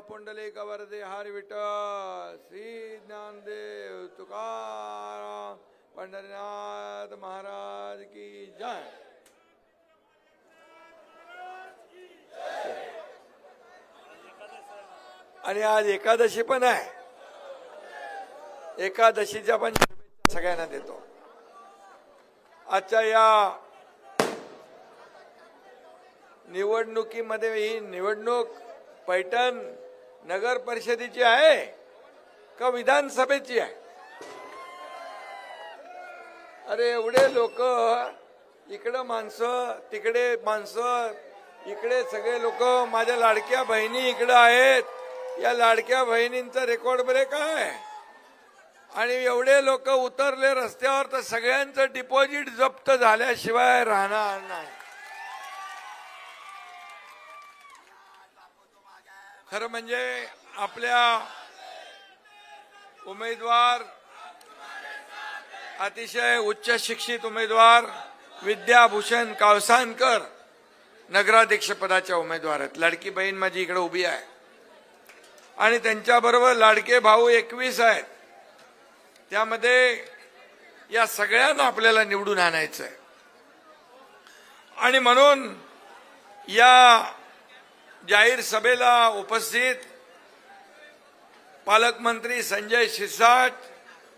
पुंडलिक वरदे हरी विठ्ठल श्री ज्ञानदेव तुकाराम पंढरीनाथ महाराज की जय। आणि आज एकादशी पण आहे, एकादशीच्या पण शुभेच्छा सगळ्यांना देतो। आजच्या या निवडणुकीमध्ये ही निवडणूक पैठण नगर परिषदेची आहे का विधानसभेची आहे? अरे एवढे लोक, इकडे माणसं तिकडे माणसं, इकडे सगळे लोक, माझ्या लाडक्या बहिणी इकडे आहेत, या लाडक्या बहिणींचा रेकॉर्ड ब्रेक आहे। आणि एवढे लोक उतरले रस्त्यावर तर सगळ्यांचं डिपॉझिट जप्त झाल्याशिवाय राहणार नाही। खरं म्हणजे आपल्या उमेदवार, अतिशय उच्च शिक्षित उमेदवार विद्याभूषण कावसानकर नगराध्यक्ष पदाच्या उमेदवार आहेत। लाडकी बहीण माझी इकडे उभी आहे आणि त्यांच्याबरोबर लाडके भाऊ 21 आहेत। त्यामध्ये या सगळ्यांना आपल्याला निवडून आणायचं आहे आणि म्हणून या जाहीर सभेला उपस्थित पालकमंत्री संजय शिरसाट,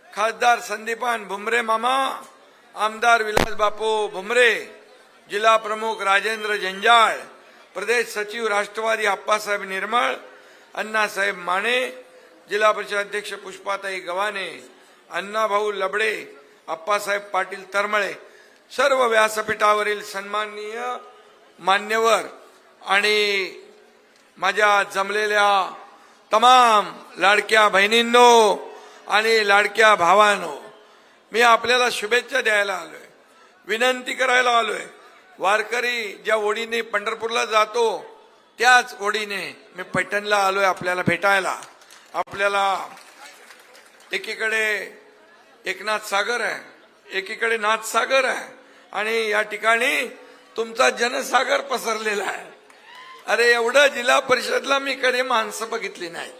खासदार संदीपान भुमरे मामा, आमदार विलास बापू भुमरे, जिल्हा प्रमुख राजेंद्र जंजाळ, प्रदेश सचिव राष्ट्रवादी अप्पासाहेब निर्मळ, अण्णासाहेब माने, जिल्हा परिषद अध्यक्ष पुष्पाताई गव्हाणे, अण्णाभाऊ लबडे, अप्पासाहेब पाटील तरमळे, सर्व व्यासपीठावरील सन्माननीय मान्यवर आणि माझ्या जमलेल्या तमाम लाडक्या बहिणींनो आणि लाडक्या भावांनो, मी आपल्याला शुभेच्छा द्यायला आलोय, विनंती करायला आलोय। वारकरी ज्या ओढीने पंढरपूरला जातो त्याच ओढीने मी पैठणला आलोय आपल्याला भेटायला। आपल्याला एकीकडे एकनाथ सागर आहे, एकीकडे नाथसागर आहे आणि या ठिकाणी तुमचा जनसागर पसरलेला आहे। अरे एवढं जिल्हा परिषदला मी कधी माणसं बघितली नाही।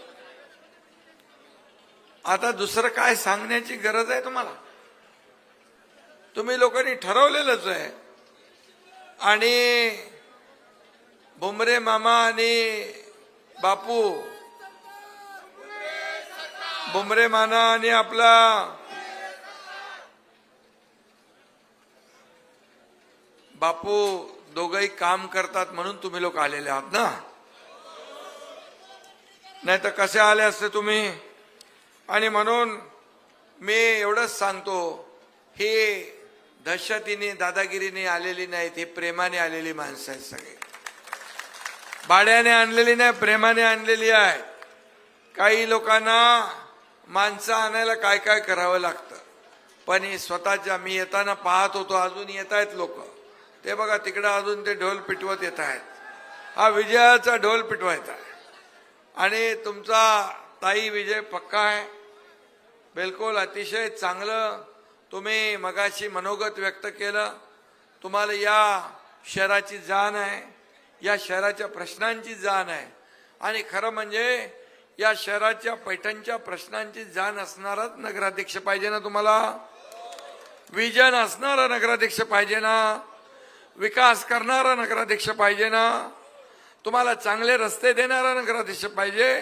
आता दुसरं काय सांगण्याची गरज आहे तुम्हाला? तुम्ही लोकांनी ठरवलेलंच आहे। आणि भुमरे मामा आणि बापू, भुमरे माना आणि आपला बापू दोघंही काम करतात म्हणून तुम्ही लोक आलेले आहात ना, नाही तर कसे आले असते तुम्ही? आणि म्हणून मी एवढंच सांगतो, हे दहशतीने दादागिरीने आलेली नाहीत, हे प्रेमाने आलेली माणसं आहेत सगळे। भाड्याने आणलेली नाही, प्रेमाने आणलेली आहे। काही लोकांना माणसं आणायला काय काय करावं लागतं, पण हे स्वतःच्या, मी येताना पाहत होतो अजून येत आहेत लोक, ते बघा तिकडे अजून ते ढोल पिटवत येत आहेत। हा विजयाचा ढोल पिटवायचा आहे आणि तुमचा ताई विजय पक्का आहे, बिलकुल अतिशय चांगलं तुम्ही मगाशी मनोगत व्यक्त केलं। तुम्हाला या शहराची जाण आहे, या शहराच्या प्रश्नांची जाण आहे आणि खरं म्हणजे या शहराच्या पैठणच्या प्रश्नांची जाण असणाराच नगराध्यक्ष पाहिजे ना तुम्हाला? विजन असणारा नगराध्यक्ष पाहिजे ना? विकास करणारा नगराध्यक्ष पाहिजे ना? तुम्हाला चांगले रस्ते देणारा नगराध्यक्ष पाहिजे,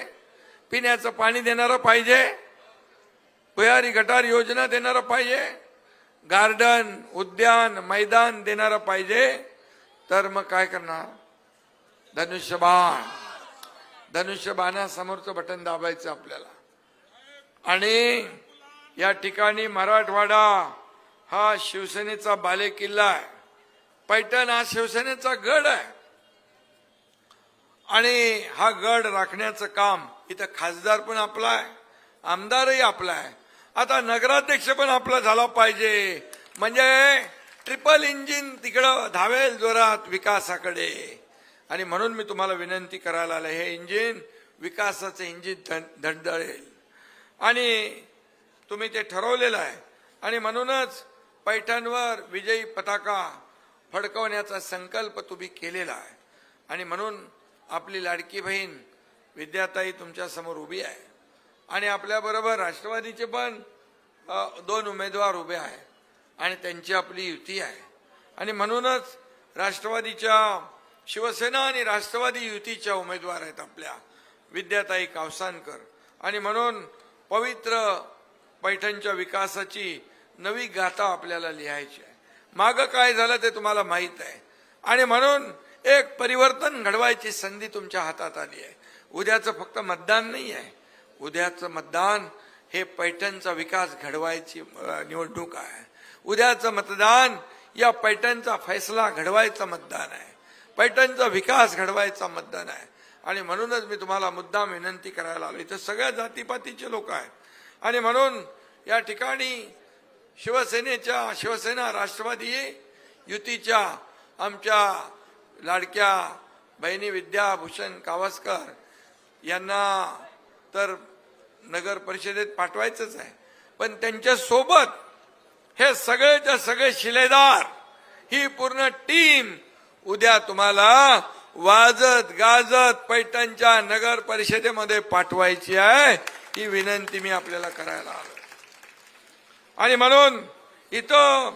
पिण्याचं पाणी देणारा पाहिजे, भुयारी गटार योजना देणारा पाहिजे, गार्डन उद्यान मैदान देणारा पाहिजे। तर मग काय करणार? धनुष्यबाण, धनुष्यबाणासमोरचं बटन दाबायचं आपल्याला। आणि या ठिकाणी मराठवाडा हा शिवसेनेचा बालेकिल्ला आहे, पैठण हा शिवसेनेचा गड आहे आणि हा गड राखण्याचं काम इथं खासदार पण आपला आहे, आमदारही आपला आहे, आता नगराध्यक्ष पण आपला झाला पाहिजे, म्हणजे ट्रिपल इंजिन तिकडं धावेल जोरात विकासाकडे। आणि म्हणून मी तुम्हाला विनंती करायला आलो, हे इंजिन विकासाचं इंजिन धडधडेल आणि तुम्ही ते ठरवलेलं आहे आणि म्हणूनच पैठणवर विजयी पताका फडकवण्याचा संकल्प तुम्ही केलेला आहे। आणि म्हणून आपली लाडकी बहीण विद्याताई तुमच्या समोर उभी आहे आणि आपल्याबरोबर राष्ट्रवादीचे पण 2 उमेदवार उभे आहेत आणि त्यांची आपली युती आहे आणि म्हणूनच राष्ट्रवादीच्या शिवसेना आणि राष्ट्रवादी युतीच्या उमेदवार आहेत आपल्या विद्याताई कावसानकर आणि म्हणून पवित्र पैठणच्या विकासाची नवी गाथा आपल्याला लिहायची आहे. मागं काय झालं ते तुम्हाला माहित आहे आणि म्हणून एक परिवर्तन घडवायची संधी तुमच्या हातात आली आहे. उद्याचं फक्त मतदान नाही आहे, उद्याचं मतदान हे पैठणचा विकास घडवायची निवडणूक आहे. उद्याचं मतदान या पैठणचा फैसला घडवायचा मतदान आहे, पैठणचा विकास घडवायचा मतदान आहे आणि म्हणूनच मी तुम्हाला मुद्दाम विनंती करायला आलो. इथं सगळ्या जातीपातीचे लोक आहेत आणि म्हणून या ठिकाणी शिवसेना राष्ट्रवादी युतीच्या आमच्या लाडक्या बहिणी विद्याभूषण कावसकर यांना तर नगर परिषदेत पाठवायचंच आहे, पण त्यांच्या सोबत हे सगळेच्या सगळे शिलेदार ही पूर्ण टीम उद्या तुम्हाला वाजत गाजत पैठणच्या नगर परिषदेमध्ये पाठवायची आहे. ही विनंती मी आपल्याला करायला आलो आणि म्हणून इथं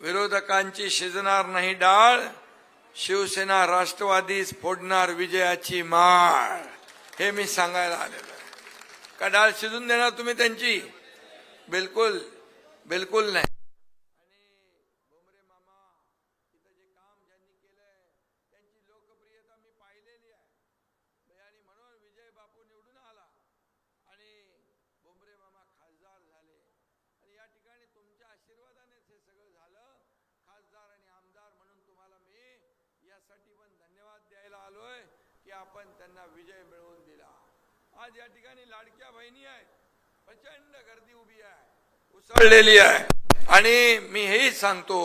विरोधकांची शिजणार नाही डाळ, शिवसेना राष्ट्रवादीच फोडणार विजयाची माळ, हे मी सांगायला आलेलो आहे. का डाळ शिजून देणार तुम्ही त्यांची? बिलकुल बिलकुल नाही. आणि भोमरे मामा इथं जे काम ज्यांनी केलंय त्यांची लोकप्रियता मी पाहिलेली आहे आणि म्हणून विजय बापू निवडून आला आणि भोमरे मामा खासदार झाले आणि या ठिकाणी तुमच्या आशीर्वादानेच हे सगळं झालं. खासदार आणि आमदार म्हणून तुम्हाला मी यासाठी पण धन्यवाद द्यायला आलोय की आपण त्यांना विजय मिळवून दिला. आज या ठिकाणी लाडक्या बहिणी आहेत, प्रचंड गर्दी उभी आहे, उसळलेली आहे आणि मी हेही सांगतो,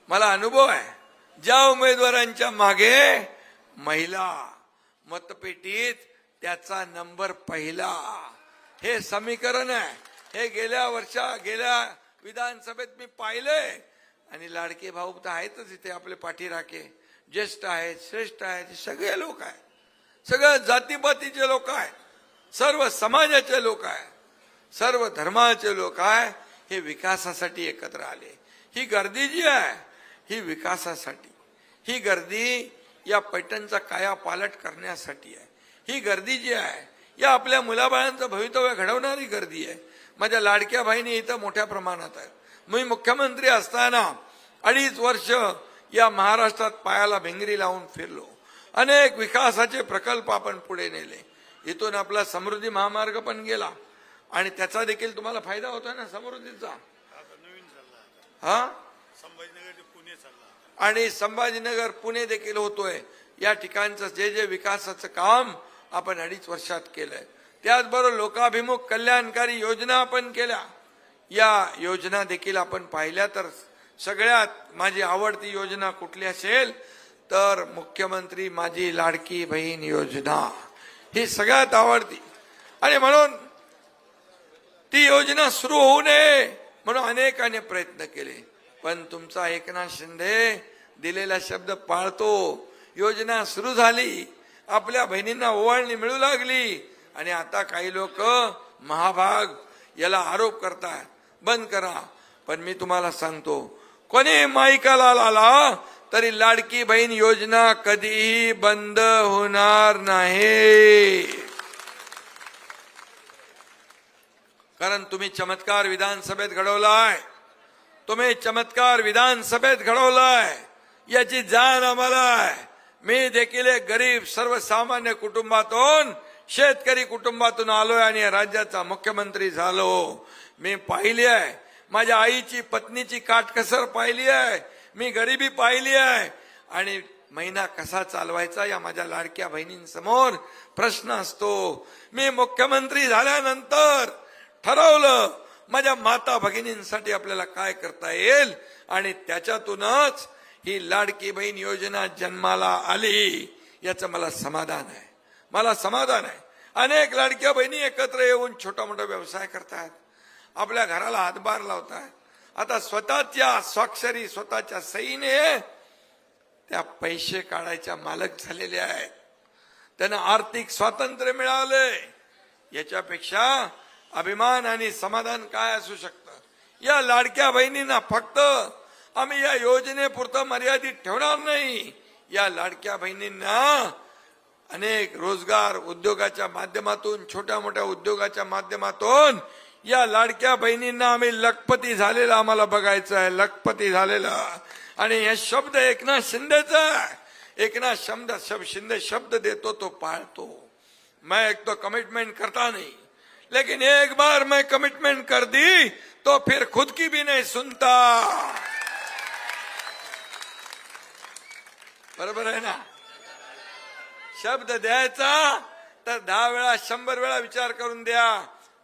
मला अनुभव आहे, ज्या उमेदवारांच्या मागे महिला मतपेटीत त्याचा नंबर पहिला, हे समीकरण आहे. हे गेल्या विधानसभेत मी पाहिलंय आणि लाडके भाऊ तर आहेतच इथे आपले पाठीराखे, ज्येष्ठ आहेत, श्रेष्ठ आहेत, सगळे लोक आहेत, सगळ्या जातीपातीचे लोक आहेत, सर्व समाजाचे लोक आहेत, सर्व धर्माचे लोक आहे, हे विकासासाठी एकत्र आले. ही गर्दी जी आहे ही विकासासाठी, ही गर्दी या पैठणचा कायापालट करण्यासाठी आहे. ही गर्दी जी आहे या आपल्या मुलाबाळांचं भवितव्य घडवणारी गर्दी आहे. माझ्या लाडक्या बहिणी इथं मोठ्या प्रमाणात आहेत. मी मुख्यमंत्री असताना 2.5 वर्ष या महाराष्ट्रात पायाला भिंगरी लावून फिरलो. अनेक विकासाचे प्रकल्प आपण पुढे नेले. इथून आपला समृद्धी महामार्ग पण गेला आणि त्याचा देखील तुम्हाला फायदा होता ना, समृद्धीचा. हा, आणि संभाजीनगर पुणे देखील होतोय. या ठिकाणचं जे विकासाचं काम आपण 2.5 वर्षात केलंय. त्याचबरोबर लोकाभिमुख कल्याणकारी योजना आपण केल्या. या योजना देखील आपण पाहिल्या तर सगळ्यात माझी आवडती योजना कुठली असेल तर मुख्यमंत्री माझी लाडकी बहीण योजना ही सगळ्यात आवडती आणि म्हणून ती योजना सुरू होऊ नये म्हणून अनेकाने प्रयत्न केले, पण तुमचा एकनाथ शिंदे दिलेला शब्द पाळतो. योजना सुरू झाली, आपल्या बहिणींना ओवाळणी मिळू लागली आणि आता काही लोक महाभाग याला आरोप करतात, बंद करा. पण मी तुम्हाला सांगतो, कोणी माईकाला आला तरी लाडकी बहीण योजना कधीही बंद होणार नाही. कारण तुम्ही चमत्कार विधानसभेत घडवलाय, तुम्ही चमत्कार विधानसभेत घडवलाय, याची जाण आम्हाला आहे. मी देखील एक गरीब सर्वसामान्य कुटुंबातून, शेतकरी कुटुंबातून आलोय आणि राज्याचा मुख्यमंत्री झालो. मी पाहिली आहे, माझ्या आईची पत्नीची काटकसर पाहिली आहे, मी गरिबी पाहिली आहे आणि महिना कसा चालवायचा या माझ्या लाडक्या बहिणींसमोर प्रश्न असतो. मी मुख्यमंत्री झाल्यानंतर ठरवलं माझ्या माता भगिनींसाठी आपल्याला काय करता येईल आणि त्याच्यातूनच ही लाडकी बहीण योजना जन्माला आली. याचं मला समाधान आहे, मला समाधान आहे. अनेक लाडक्या बहिणी एकत्र येऊन छोटा मोठा व्यवसाय करतात, आपल्या घराला हातभार लावतात. आता स्वतःच्या स्वाक्षरी, स्वतःच्या सहीने त्या पैसे काढायच्या मालक झालेले आहेत. त्यांना आर्थिक स्वातंत्र्य मिळाले. याच्यापेक्षा अभिमान आणि समाधान काय असू शकतं? या लाडक्या बहिणींना फक्त आम्ही या योजनेपुरतं मर्यादित ठेवणार नाही. या लाडक्या बहिणींना अनेक रोजगार उद्योगाच्या माध्यमातून, छोट्या मोठ्या उद्योगाच्या माध्यमातून या लाडक्या बहिणींना आम्ही लखपती झालेला आम्हाला बघायचं आहे, लखपती झालेला. आणि हे शब्द एकनाथ शिंदेचा. एकनाथ शिंदे शब्द देतो तो पाळतो. मैं एक तो कमिटमेंट करता नहीं, लेकिन एक बार मैं कमिटमेंट कर दी तो फिर खुद की भी नहीं सुनता. बरोबर आहे ना? शब्द द्यायचा तर 10 वेळा 100 वेळा विचार करून द्या.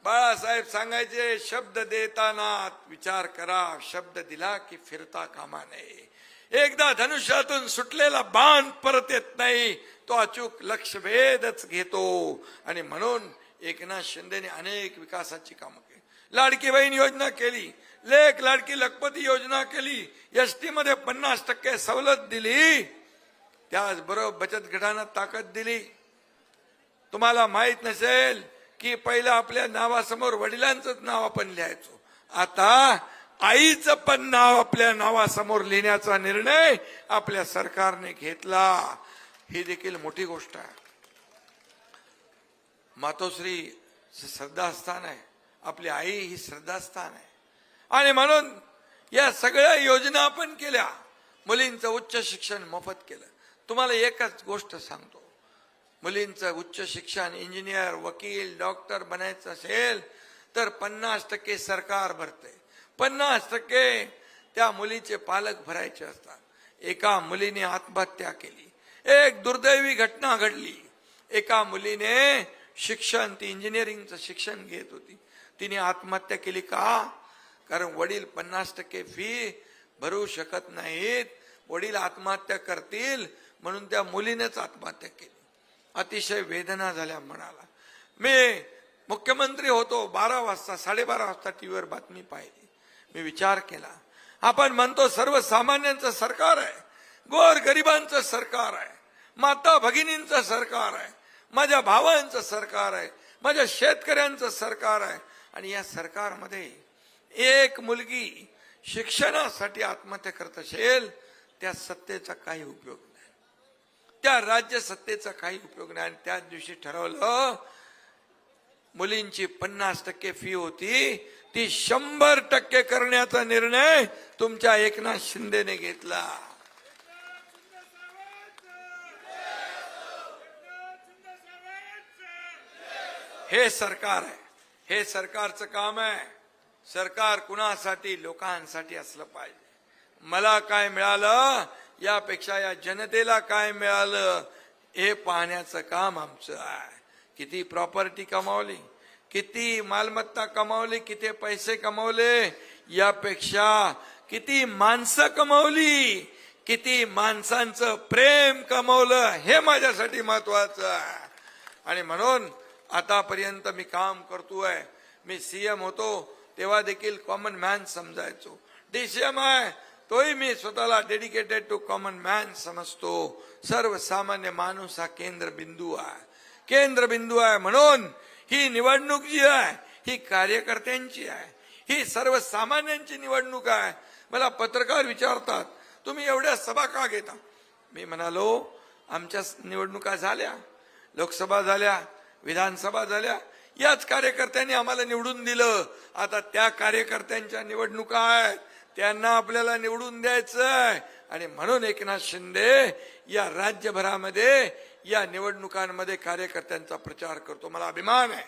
बाळासाहेब सांगायचे, शब्द देताना विचार करा, शब्द दिला की फिरता कामा नये. एकदा धनुष्यातून सुटलेला बाण परत येत नाही, तो अचूक लक्ष्यभेदच घेतो. आणि म्हणून एकनाथ शिंदेने अनेक विकासाची कामं केली. लाडकी बहीण योजना केली, लेक लाडकी लखपती योजना केली, एसटी मध्ये 50% सवलत दिली. त्याचबरोबर बचत गटांना ताकद दिली. तुम्हाला माहित नसेल की पहिलं आपल्या नावासमोर वडिलांचंच नाव आपण लिहायचो, आता आईचं पण नाव आपल्या नावासमोर लिहिण्याचा निर्णय आपल्या सरकारने घेतला. ही देखील मोठी गोष्ट आहे. मातोश्री श्रद्धास्थान आहे, आपली आई ही श्रद्धास्थान आहे. आणि म्हणून या सगळ्या योजना आपण केल्या. मुलींचं उच्च शिक्षण मोफत केलं. तुम्हाला एकच गोष्ट सांगतो, मुलींचं उच्च शिक्षण, इंजिनियर, वकील, डॉक्टर बनायचं असेल तर 50% सरकार भरते, 50% त्या मुलीचे पालक भरायचे असतात. एका मुलीने आत्महत्या केली. एक दुर्दैवी घटना घडली. एका मुलीने शिक्षण, ती इंजिनिअरिंगचं शिक्षण घेत होती, तिने आत्महत्या केली. का? कारण वडील 50% फी भरू शकत नाहीत. वडील आत्महत्या करतील म्हणून त्या मुलीनेच आत्महत्या केली. अतिशय वेदना झाल्या मनाला. मी मुख्यमंत्री होतो, 12:30 वाजता टीव्हीवर बातमी पाहिली. मी विचार केला, आपण म्हणतो सर्वसामान्यांचं सरकार आहे, गोर गरिबांचं सरकार आहे, माता भगिनींचं सरकार आहे, माझ्या भावांचं सरकार आहे, माझ्या शेतकऱ्यांचं सरकार आहे. आणि या सरकारमध्ये एक मुलगी शिक्षणासाठी आत्महत्या करत असेल, त्या सत्तेचा काही उपयोग नाही, त्या राज्य सत्तेचा काही उपयोग नाही. आणि त्याच दिवशी ठरवलं, मुलींची 50% फी होती ती 100% करण्याचा निर्णय तुमच्या एकनाथ शिंदेने घेतला. हे सरकार आहे, हे सरकारचं काम आहे. सरकार कुणासाठी? लोकांसाठी असलं पाहिजे. मला काय मिळालं यापेक्षा या जनतेला काय मिळालं हे पाहण्याचं काम आमचं आहे. किती प्रॉपर्टी कमावली, किती मालमत्ता कमावली, किती पैसे कमावले, यापेक्षा किती माणसं कमावली, किती माणसांचं प्रेम कमावलं, हे माझ्यासाठी महत्वाचं आहे. आणि म्हणून आतापर्यंत मी काम करतोय. मी सीएम होतो तेव्हा देखील कॉमन मॅन समजायचो. डीसीएम आहे तोही मी स्वतःला डेडिकेटेड टू कॉमन मॅन समजतो. सर्वसामान्य माणूस हा केंद्रबिंदू आहे, केंद्रबिंदू आहे. म्हणून ही निवडणूक जी आहे ही कार्यकर्त्यांची आहे, ही सर्वसामान्यांची निवडणूक आहे. मला पत्रकार विचारतात, तुम्ही एवढ्या सभा का घेता? मी म्हणालो, आमच्या निवडणुका झाल्या, लोकसभा झाल्या, विधानसभा झाल्या, याच कार्यकर्त्यांनी आम्हाला निवडून दिलं. आता त्या कार्यकर्त्यांच्या निवडणुका आहेत, त्यांना आपल्याला निवडून द्यायचंय. आणि म्हणून एकनाथ शिंदे या राज्यभरामध्ये या निवडणुकांमध्ये कार्यकर्त्यांचा प्रचार करतो. मला अभिमान आहे,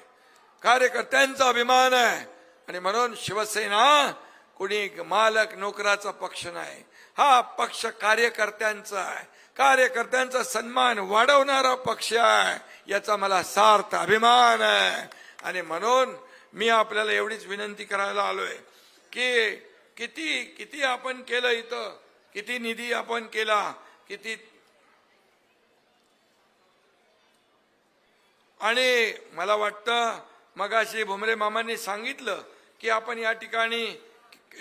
कार्यकर्त्यांचा अभिमान आहे. आणि म्हणून शिवसेना कुणी मालक नोकराचा पक्ष नाही, हा पक्ष कार्यकर्त्यांचा आहे, कार्यकर्त्यांचा सन्मान वाढवणारा पक्ष आहे. याचा मला सार्थ अभिमान आहे. आणि म्हणून मी आपल्याला एवढीच विनंती करायला आलोय की किती किती आपण केलं, इथं किती निधी आपण केला, किती. आणि मला वाटतं मगाशी भुमरे मामांनी सांगितलं की आपण या ठिकाणी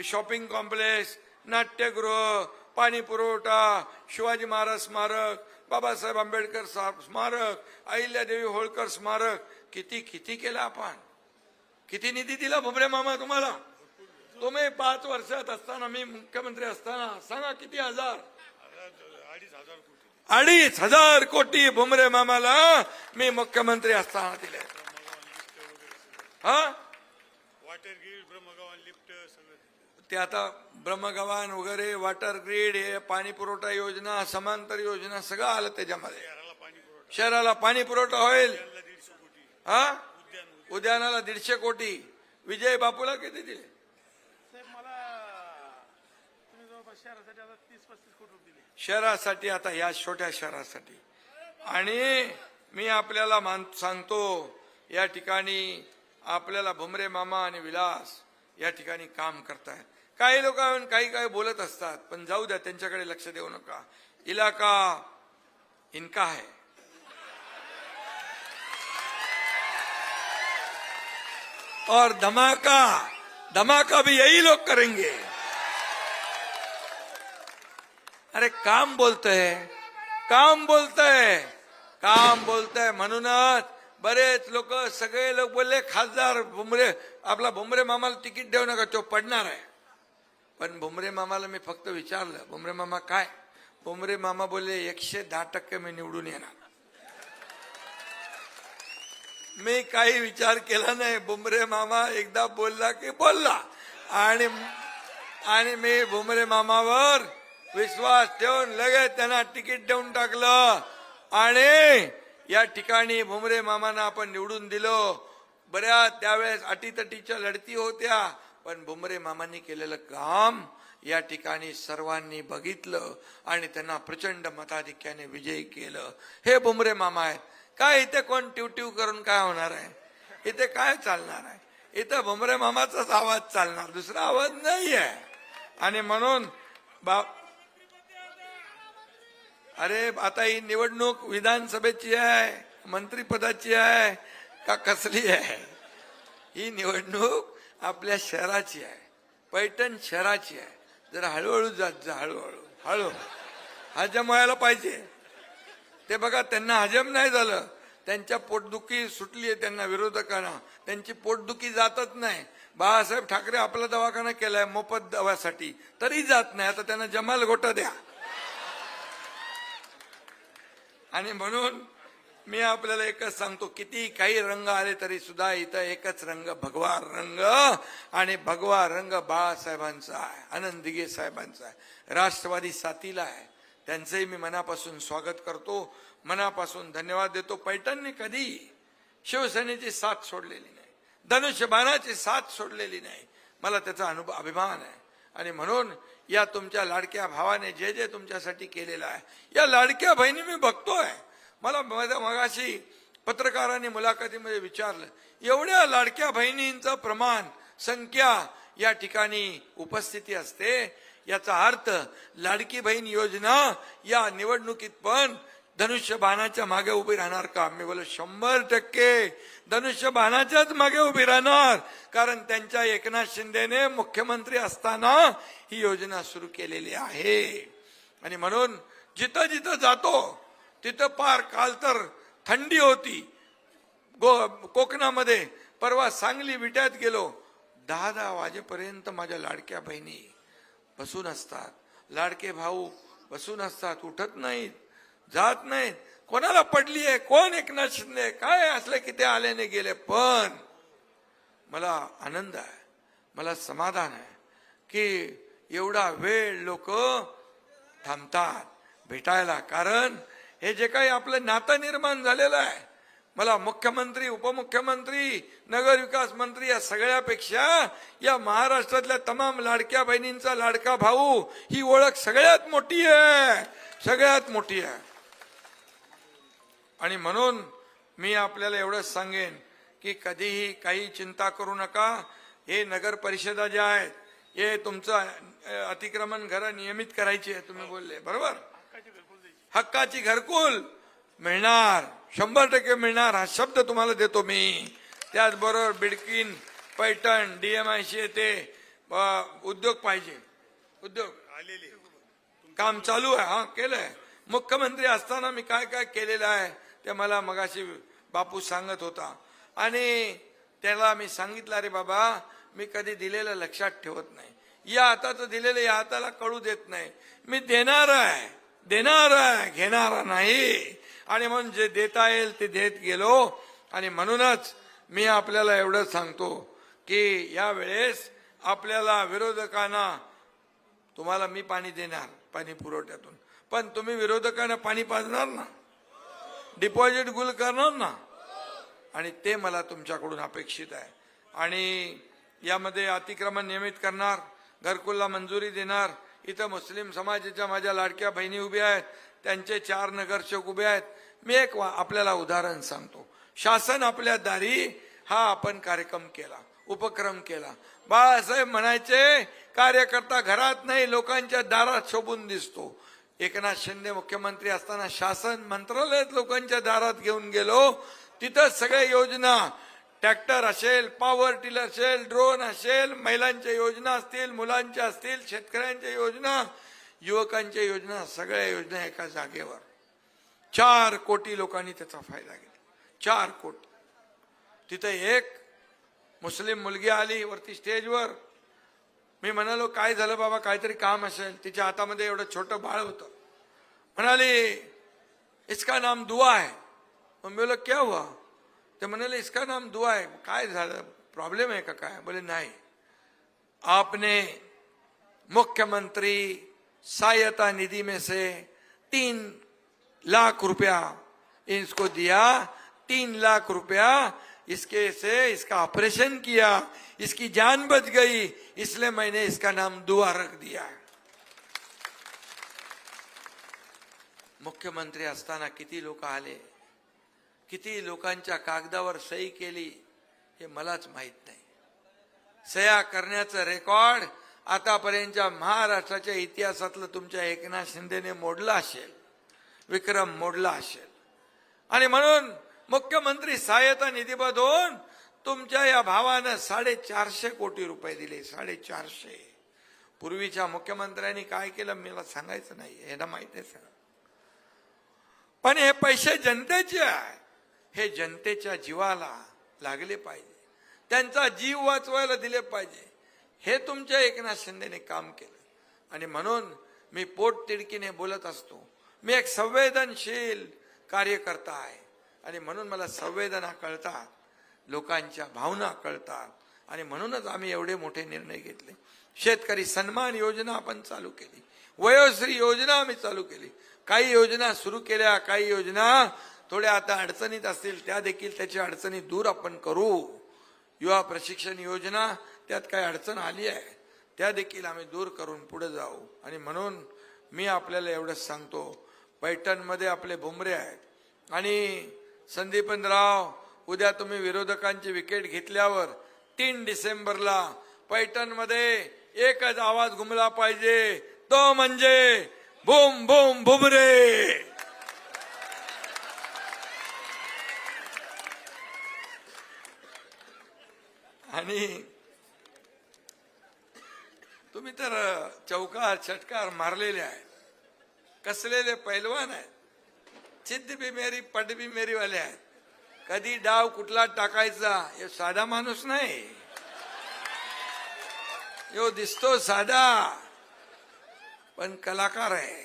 शॉपिंग कॉम्प्लेक्स, नाट्यगृह, पाणी पुरवठा, शिवाजी महाराज स्मारक, बाबासाहेब आंबेडकर स्मारक, अहिल्यादेवी होळकर स्मारक, किती किती केलं आपण. किती निधी दिला भुमरे मामा तुम्हाला. तुम्ही 5 वर्षात असताना, मी मुख्यमंत्री असताना, सांगा किती हजार. 2,500 कोटी भुमरे मामाला मी मुख्यमंत्री असताना दिले. हा, वॉटर ग्रीड, ब्रह्मगव्हाण लिफ्ट सगळं ते आता ब्रह्मगव्हाण वगैरे, वॉटर ग्रीड, हे पाणी पुरवठा योजना, समांतर योजना सगळं आलं त्याच्यामध्ये. शहराला पाणी पुरवठा, शहराला पाणी पुरवठा होईल. त्याला 150 कोटी, हा, उद्यान उद्यानाला 150 कोटी. विजय बापूला किती दिले. साहेब मला तुम्ही जवळपास शहरासाठी आता 30-35 कोटी रुपये दिले. शहरासाठी, आता या छोट्या शहरासाठी. आणि मी आपल्याला सांगतो, या ठिकाणी आपल्याला भुमरे मामा आणि विलास या ठिकाणी काम करतायत. काही लोक काही बोलत असतात, पण जाऊ द्या, त्यांच्याकडे लक्ष देऊ नका. इलाका इनका है. और धमाका भी यही लोग करेंगे. अरे काम बोलतंय म्हणूनच बरेच लोक, सगळे लोक बोलले खासदार आपला भुमरे मामाला तिकीट देऊ नका, तो पडणार आहे. पण भुमरे मामाला मी फक्त विचारलं, भुमरे मामा काय. भुमरे मामा बोलले 110% मी निवडून येणार. मी काही विचार केला नाही. भुमरे मामा एकदा बोलला की बोलला. आणि मी भुमरे मामावर विश्वास ठेवून लगेच त्यांना तिकीट देऊन टाकलं. आणि या ठिकाणी भुमरे मामांना आपण निवडून दिलो. बऱ्याच त्यावेळेस अटीतटीच्या लढती होत्या, पण भुमरे मामांनी केलेलं काम या ठिकाणी सर्वांनी बघितलं आणि त्यांना प्रचंड मताधिक्याने विजयी केलं. हे भुमरे मामा आहेत. काय इथे कोण टिवटिव करून काय होणार आहे. इथे काय चालणार आहे. इथं भुमरे मामाचाच आवाज चालणार, दुसरा आवाज नाही आहे. आणि म्हणून अरे आता ही निवडणूक विधानसभेची आहे, मंत्रिपदाची आहे का कसली आहे. ही निवडणूक आपल्या शहराची आहे, पैठण शहराची आहे. जरा हळूहळू जात जा, हळूहळू हजम व्हायला पाहिजे. ते बघा, त्यांना हजम नाही झालं. त्यांच्या पोटदुखी सुटली आहे त्यांना, विरोधकांना. त्यांची पोटदुखी जातच नाही. बाळासाहेब ठाकरे आपला दवाखाना केलाय मोफत दवासाठी, तरी जात नाही. आता त्यांना जमाल गोटा द्या. आणि म्हणून मी आपल्याला एकच सांगतो, किती काही रंग आले तरी सुद्धा इथं एकच रंग, भगवा रंग. आणि भगवा रंग बाळासाहेबांचा आहे, आनंद दिघे साहेबांचा आहे, राष्ट्रवादी साथीला आहे. त्यांचंही मी मनापासून स्वागत करतो, मनापासून धन्यवाद देतो. पैठणने कधी शिवसेनेची साथ सोडलेली नाही, धनुष्यबाणाची साथ सोडलेली नाही. मला त्याचा अभिमान आहे. आणि म्हणून या तुमच्या लाडक्या भावाने जे जे तुमच्यासाठी केलेलं आहे, या लाडक्या बहिणी मी बघतोय. मला मगाशी पत्रकारांनी मुलाखतीमध्ये विचारलं, एवढ्या लाडक्या बहिणींचं प्रमाण, संख्या या ठिकाणी उपस्थिती असते, याचा अर्थ लाडकी बहीण योजना या निवडणुकीत पण धनुष्यबाणाच्या मागे उभी राहणार का. मी बोललो 100% धनुष्यबाणाच्याच मागे उभी राहणार. कारण त्यांच्या एकनाथ शिंदेने मुख्यमंत्री असताना ही योजना सुरू केलेली आहे. आणि म्हणून जिथं जिथं जातो तिथं पार, काल तर थंडी होती कोकणामध्ये, परवा सांगली विट्यात गेलो, 10-10 वाजेपर्यंत माझ्या लाडक्या बहिणी बसून असतात, लाडके भाऊ बसून असतात, उठत नाहीत, जात नाहीत. कोणाला पडली आहे, कोण एकनाथ शिंदे काय असले की ते आल्याने गेले. पण मला आनंद आहे, मला समाधान आहे की एवढा वेळ लोक थांबतात भेटायला. कारण हे जे काही आपलं नातं निर्माण झालेलं आहे, मला मुख्यमंत्री, उपमुख्यमंत्री, नगरविकास मंत्री या सगळ्यापेक्षा या महाराष्ट्रातल्या तमाम लाडक्या बहिणींचा लाडका भाऊ ही ओळख सगळ्यात मोठी आहे, सगळ्यात मोठी आहे. आणि म्हणून मी आपल्याला एवढंच सांगेन की कधीही काही चिंता करू नका. हे नगर परिषदा ज्या आहेत, हे तुमचं अतिक्रमण घरं नियमित करायची आहे, तुम्ही बोलले बरोबर. हक्काची घरकुल मिळणार, 100% मिळणार, हा शब्द तुम्हाला देतो मी. त्याचबरोबर बिडकीन, पैठण, DMIC येथे उद्योग पाहिजे, उद्योग आलेले काम चालू आहे. हा, केलंय. मुख्यमंत्री असताना मी काय काय केलेलं आहे ते मला मगाशी बापू सांगत होता. आणि त्याला मी सांगितलं, अरे बाबा, मी कधी दिलेलं लक्षात ठेवत नाही. या हाताचं दिलेलं या हाताला कळू देत नाही. मी देणार आहे, घेणारा नाही. आणि म्हणून जे देता येईल ते देत गेलो. आणि म्हणूनच मी आपल्याला एवढं सांगतो की या वेळेस आपल्याला विरोधकांना, तुम्हाला मी पाणी देणार पाणी पुरवठ्यातून, पण तुम्ही विरोधकांना पाणी पाजणार ना, डिपॉझिट गुल करणार ना, आणि ते मला तुमच्याकडून अपेक्षित आहे. आणि यामध्ये अतिक्रमण नियमित करणार, घरकुलला मंजुरी देणार. इथं मुस्लिम समाजाच्या माझ्या लाडक्या बहिणी उभ्या आहेत, त्यांचे 4 नगरसेवक उभे आहेत. मी एक आपल्याला उदाहरण सांगतो. शासन आपल्या दारी हा आपण कार्यक्रम केला, उपक्रम केला. बाळासाहेब म्हणायचे, कार्यकर्ता घरात नाही लोकांच्या दारात शोभून दिसतो. एकनाथ शिंदे मुख्यमंत्री असताना शासन मंत्रालयात लोकांच्या दारात घेऊन गेलो. तिथं सगळ्या योजना, ट्रॅक्टर असेल, पॉवर टिलर असेल, ड्रोन असेल, महिलांच्या योजना असतील, मुलांच्या असतील, शेतकऱ्यांच्या योजना, युवकांच्या योजना, सगळ्या योजना एका जागेवर. 4 कोटी लोकांनी त्याचा फायदा घेतला. 4 कोटी. तिथे एक मुस्लिम मुलगी आली वरती स्टेजवर. मी म्हणालो, काय झालं बाबा, काहीतरी काम असेल. तिच्या हातामध्ये एवढं छोटं बाळ होतं. म्हणाली, इसका नाम दुआ है. मी बोला, क्या हुआ? ते म्हणाले, इसका नाम दुआ है. काय झालं, प्रॉब्लेम है का काय? बोले नहीं, आपने मुख्यमंत्री सहायता निधि में से 3 लाख रुपया इसको दिया. 3 लाख रुपया इसके से इसका ऑपरेशन किया, इसकी जान बच गई, इसलिए मैंने इसका नाम दुआ रख दिया. मुख्यमंत्री असताना किती लोक आले, किती लोकांच्या कागदावर सही केली हे मलाच माहित नाही. सह्या करण्याचं रेकॉर्ड आतापर्यंतच्या महाराष्ट्राच्या इतिहासातलं तुमच्या एकनाथ शिंदेने मोडला असेल, विक्रम मोडला असेल. आणि म्हणून मुख्यमंत्री सहायता निधीमधून तुमच्या या भावानं 450 कोटी रुपये दिले. 450. पूर्वीच्या मुख्यमंत्र्यांनी काय केलं मला सांगायचं नाही, यांना माहिती आहे सगळं. पण हे पैसे जनतेचे आहे, हे जनतेच्या जीवाला लागले पाहिजे, त्यांचा जीव वाचवायला दिले पाहिजे. हे तुमच्या एकनाथ शिंदेने काम केलं. आणि म्हणून मी पोटतिडकीने बोलत असतो. मी एक संवेदनशील कार्यकर्ता आहे आणि म्हणून मला संवेदना कळतात, लोकांच्या भावना कळतात. आणि म्हणूनच आम्ही एवढे मोठे निर्णय घेतले. शेतकरी सन्मान योजना आपण चालू केली, वयोश्री योजना आम्ही चालू केली. काही योजना सुरू केल्या, काही योजना थोड्या आता अडचणीत असतील त्या देखील त्याची अडचणी दूर आपण करू. युवा प्रशिक्षण योजना, त्यात काही अडचण आली आहे त्या देखील आम्ही दूर करून पुढे जाऊ. आणि म्हणून मी आपल्याला एवढंच सांगतो, पैठणमध्ये आपले भुमरे आहेत आणि संदीपनराव, उद्या तुम्ही विरोधकांची विकेट घेतल्यावर 3 डिसेंबरला पैठणमध्ये एकच आवाज घुमला पाहिजे, तो म्हणजे बूम बूम भुमरे. आणि तुम्ही तर चौकार षटकार मारलेले आहेत, कसलेले पैलवान आहेत, चिद्द भी मेरी पट भी मेरी वाले आहेत. कधी डाव कुठला टाकायचा हे साधा माणूस नाही. यो दिसतो साधा पण कलाकार आहे.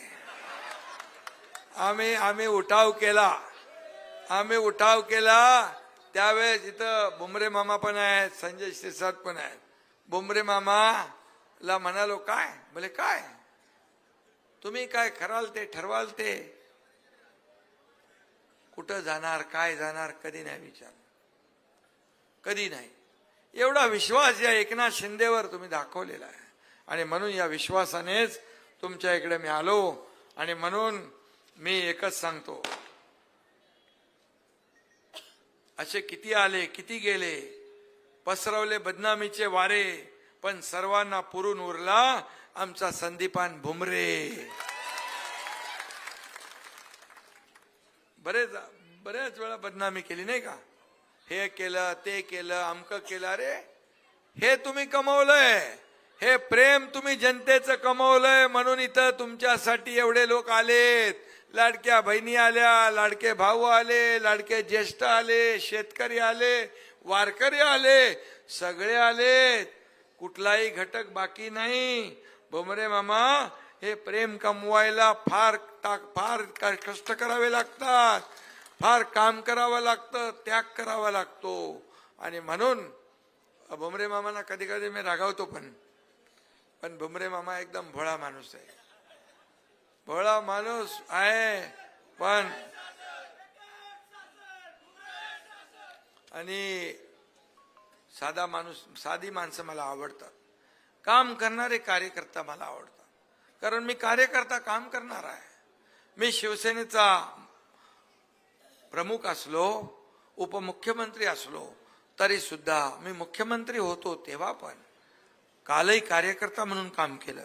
आम्ही उठाव केला त्यावेळेस इथं बुमरे मामा पण आहेत, संजय शिरसाट पण आहेत. बुमरे मामाला म्हणालो, काय? बोले काय तुम्ही काय कराल ते ठरवाल ते. कुठं जाणार, काय जाणार, कधी नाही विचार, कधी नाही. एवढा विश्वास या एकनाथ शिंदेवर तुम्ही दाखवलेला आहे. आणि म्हणून या विश्वासानेच तुमच्या इकडे मी आलो. आणि म्हणून मी एकच सांगतो, असे किती आले किती गेले, पसरवले बदनामीचे वारे, पण सर्वांना पुरून उरला आमचा संदीपान भुमरे. बरेच वेळा बदनामी केली नाही का, हे केलं ते केलं अमकं केलं. अरे हे तुम्ही कमवलंय, हे प्रेम तुम्ही जनतेचं कमवलंय म्हणून इथं तुमच्यासाठी एवढे लोक आलेत. लाडक्या बहिणी आल्या, लाडके भाऊ आले, लाडके ज्येष्ठ आले, शेतकरी आले, वारकरी आले, सगळे आलेत. कुठलाही घटक बाकी नाही. भुमरे मामा, हे प्रेम कमवायला फार कष्ट करावे लागतात, फार काम करावं लागतं, त्याग करावा लागतो. आणि म्हणून भुमरे मामांना कधी कधी मी रागावतो पण भुमरे मामा एकदम भोळा माणूस आहे. भोळा माणूस आहे पण आणि साधी माणसं मला आवडतात. काम करणारे कार्यकर्ता मला आवडतात. कारण मी कार्यकर्ता काम करणार आहे. मी शिवसेनेचा प्रमुख असलो, उपमुख्यमंत्री असलो तरी सुद्धा मी मुख्यमंत्री होतो तेव्हा पण कालही कार्यकर्ता म्हणून काम केलं,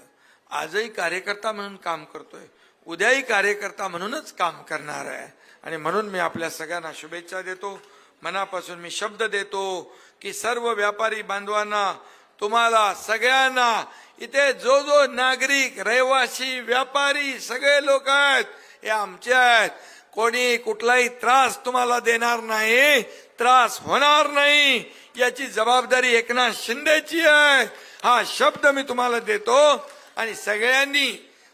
आजही कार्यकर्ता म्हणून काम करतोय, उद्याही कार्यकर्ता म्हणूनच काम करणार आहे. आणि म्हणून मी आपल्या सगळ्यांना शुभेच्छा देतो. मनापासून मी शब्द देतो की सर्व व्यापारी बांधवांना, तुम्हाला सगळ्यांना, इथे जो नागरिक, रहिवासी, व्यापारी सगळे लोक आहेत हे आमचे आहेत. कोणी कुठलाही त्रास तुम्हाला देणार नाही, त्रास होणार नाही, याची जबाबदारी एकनाथ शिंदेची आहे. हा शब्द मी तुम्हाला देतो. आणि सगळ्यांनी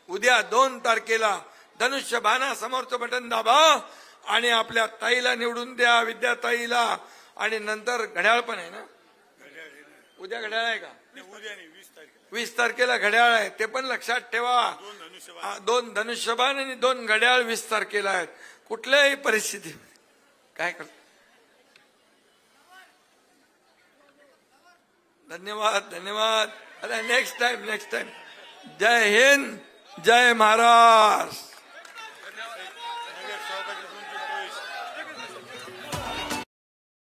उद्या 2 तारखेला धनुष्यबाणा समोरचं बटन दाबा आणि आपल्या ताईला निवडून द्या, विद्याताईला. आणि नंतर घड्याळ पण आहे ना, उद्या घड्याळ आहे का? उद्या नाही, 20 तारखेला 20 तारखेला घड्याळ आहे, ते पण लक्षात ठेवा. 2 धनुष्यबाण आणि 2 घड्याळ 20 तारखेला आहेत. कुठल्याही परिस्थितीमध्ये काय करतो. धन्यवाद. अरे नेक्स्ट टाइम. जय हिंद, जय महाराष्ट्र.